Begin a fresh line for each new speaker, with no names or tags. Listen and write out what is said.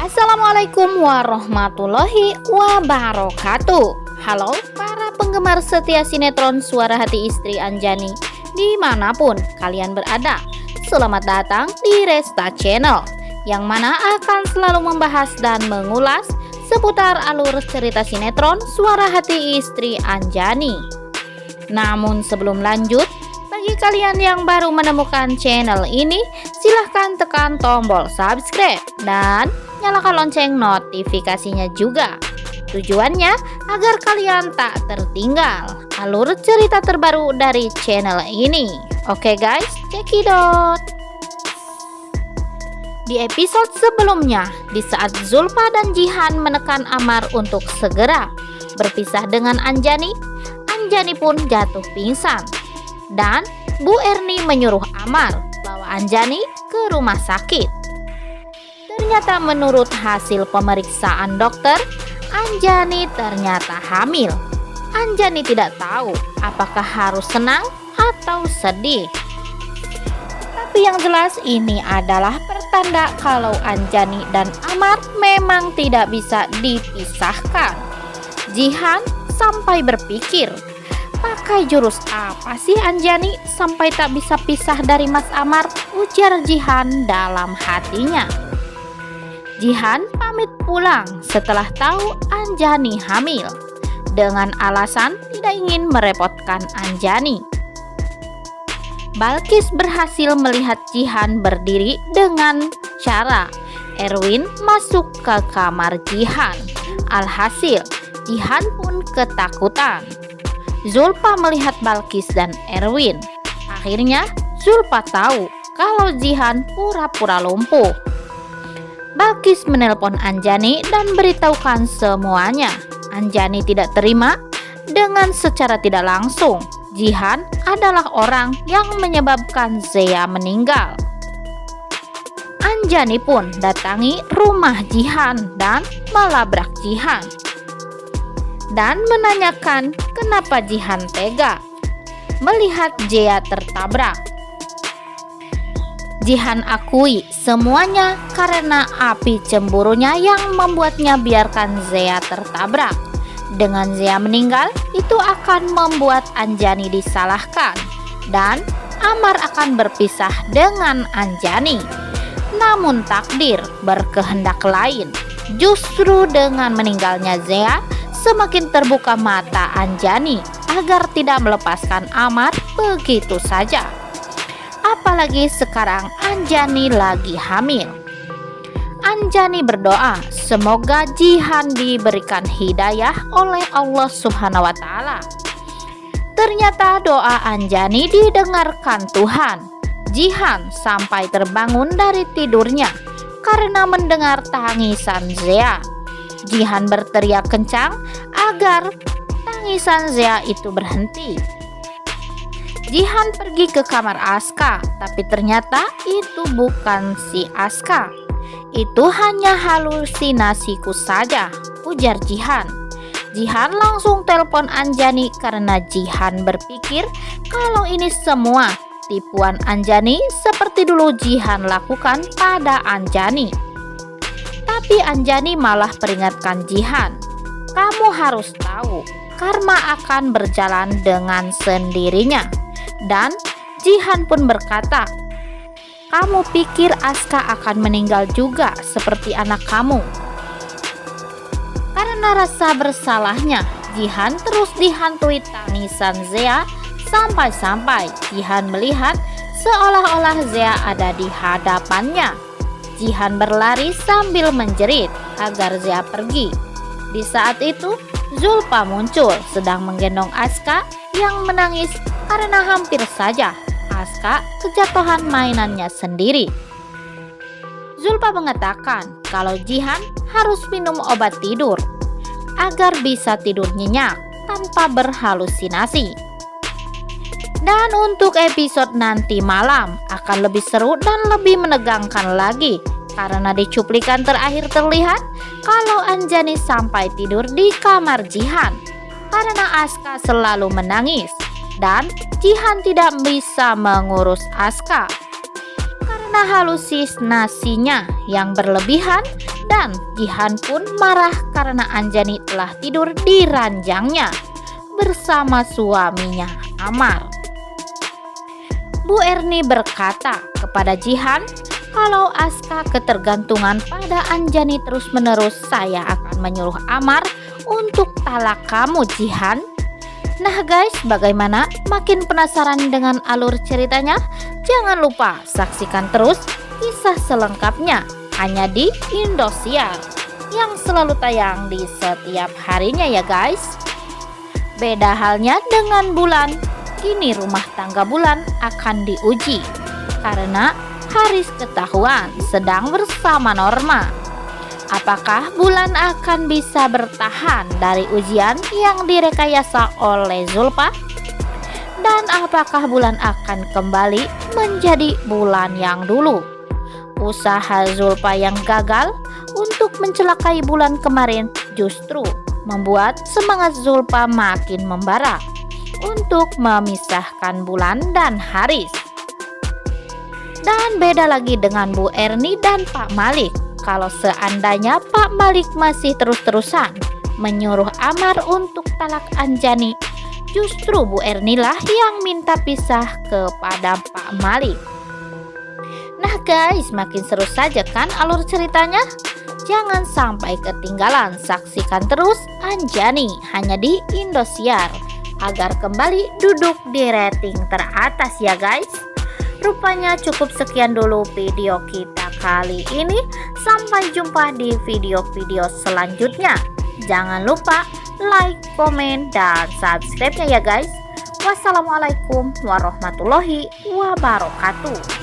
Assalamualaikum warahmatullahi wabarakatuh. Halo para penggemar setia sinetron Suara Hati Istri Anjani dimanapun kalian berada. Selamat datang di Resta Channel, yang mana akan selalu membahas dan mengulas seputar alur cerita sinetron Suara Hati Istri Anjani. Namun sebelum lanjut, bagi kalian yang baru menemukan channel ini, silahkan tekan tombol subscribe dan nyalakan lonceng notifikasinya juga. Tujuannya agar kalian tak tertinggal alur cerita terbaru dari channel ini. Oke guys, cekidot. Di episode sebelumnya, di saat Zulfa dan Jihan menekan Amar untuk segera berpisah dengan Anjani, Anjani pun jatuh pingsan. Dan Bu Erni menyuruh Amar bawa Anjani ke rumah sakit. Ternyata menurut hasil pemeriksaan dokter, Anjani ternyata hamil. Anjani tidak tahu apakah harus senang atau sedih. Tapi yang jelas ini adalah pertanda kalau Anjani dan Amar memang tidak bisa dipisahkan. Jihan sampai berpikir, pakai jurus apa sih Anjani sampai tak bisa pisah dari Mas Amar, ujar Jihan dalam hatinya. Jihan pamit pulang setelah tahu Anjani hamil, dengan alasan tidak ingin merepotkan Anjani. Balkis berhasil melihat Jihan berdiri dengan cara Erwin masuk ke kamar Jihan. Alhasil, Jihan pun ketakutan. Zulfa melihat Balkis dan Erwin. Akhirnya Zulfa tahu kalau Jihan pura-pura lumpuh. Balkis menelpon Anjani dan beritahukan semuanya. Anjani tidak terima. Dengan secara tidak langsung, Jihan adalah orang yang menyebabkan Zea meninggal. Anjani pun datangi rumah Jihan dan melabrak Jihan dan menanyakan kenapa Jihan tega melihat Zea tertabrak. Jihan akui semuanya karena api cemburunya yang membuatnya biarkan Zea tertabrak. Dengan Zea meninggal, itu akan membuat Anjani disalahkan dan Amar akan berpisah dengan Anjani. Namun takdir berkehendak lain. Justru dengan meninggalnya Zea, semakin terbuka mata Anjani agar tidak melepaskan Amar begitu saja. Apalagi sekarang Anjani lagi hamil. Anjani berdoa semoga Jihan diberikan hidayah oleh Allah Subhanahu wa Ta'ala. Ternyata doa Anjani didengarkan Tuhan. Jihan sampai terbangun dari tidurnya karena mendengar tangisan Zea. Jihan berteriak kencang agar tangisan Zea itu berhenti. Jihan pergi ke kamar Aska, tapi ternyata itu bukan si Aska. Itu hanya halusinasiku saja, ujar Jihan. Jihan langsung telepon Anjani karena Jihan berpikir kalau ini semua tipuan Anjani seperti dulu Jihan lakukan pada Anjani. Tapi Anjani malah peringatkan Jihan, kamu harus tahu karma akan berjalan dengan sendirinya. Dan Jihan pun berkata, kamu pikir Aska akan meninggal juga seperti anak kamu? Karena rasa bersalahnya, Jihan terus dihantui tangisan Zea sampai-sampai Jihan melihat seolah-olah Zea ada di hadapannya. Jihan berlari sambil menjerit agar Zea pergi. Di saat itu, Zulfa muncul sedang menggendong Aska yang menangis karena hampir saja Aska kejatuhan mainannya sendiri. Zulfa mengatakan kalau Jihan harus minum obat tidur agar bisa tidur nyenyak tanpa berhalusinasi. Dan untuk episode nanti malam akan lebih seru dan lebih menegangkan lagi karena di cuplikan terakhir terlihat kalau Anjani sampai tidur di kamar Jihan karena Aska selalu menangis dan Jihan tidak bisa mengurus Aska karena halusinasinya yang berlebihan Dan Jihan pun marah karena Anjani telah tidur di ranjangnya bersama suaminya Amar. Bu Erni berkata kepada Jihan, kalau Aska ketergantungan pada Anjani terus-menerus, saya akan menyuruh Amar untuk talak kamu, Jihan. Nah guys, bagaimana? Makin penasaran dengan alur ceritanya? Jangan lupa saksikan terus kisah selengkapnya hanya di Indosiar yang selalu tayang di setiap harinya ya guys. Beda halnya dengan Bulan. Kini rumah tangga Bulan akan diuji karena Haris ketahuan sedang bersama Norma. Apakah Bulan akan bisa bertahan dari ujian yang direkayasa oleh Zulfa? Dan apakah Bulan akan kembali menjadi Bulan yang dulu? Usaha Zulfa yang gagal untuk mencelakai Bulan kemarin justru membuat semangat Zulfa makin membara untuk memisahkan Bulan dan Haris. Dan beda lagi dengan Bu Erni dan Pak Malik. Kalau seandainya Pak Malik masih terus-terusan menyuruh Amar untuk talak Anjani, justru Bu Erni lah yang minta pisah kepada Pak Malik. Nah guys, makin seru saja kan alur ceritanya? Jangan sampai ketinggalan, saksikan terus Anjani hanya di Indosiar agar kembali duduk di rating teratas ya guys. Rupanya cukup sekian dulu video kita kali ini. Sampai jumpa di video-video selanjutnya. Jangan lupa like, komen, dan subscribe-nya ya guys. Wassalamualaikum warahmatullahi wabarakatuh.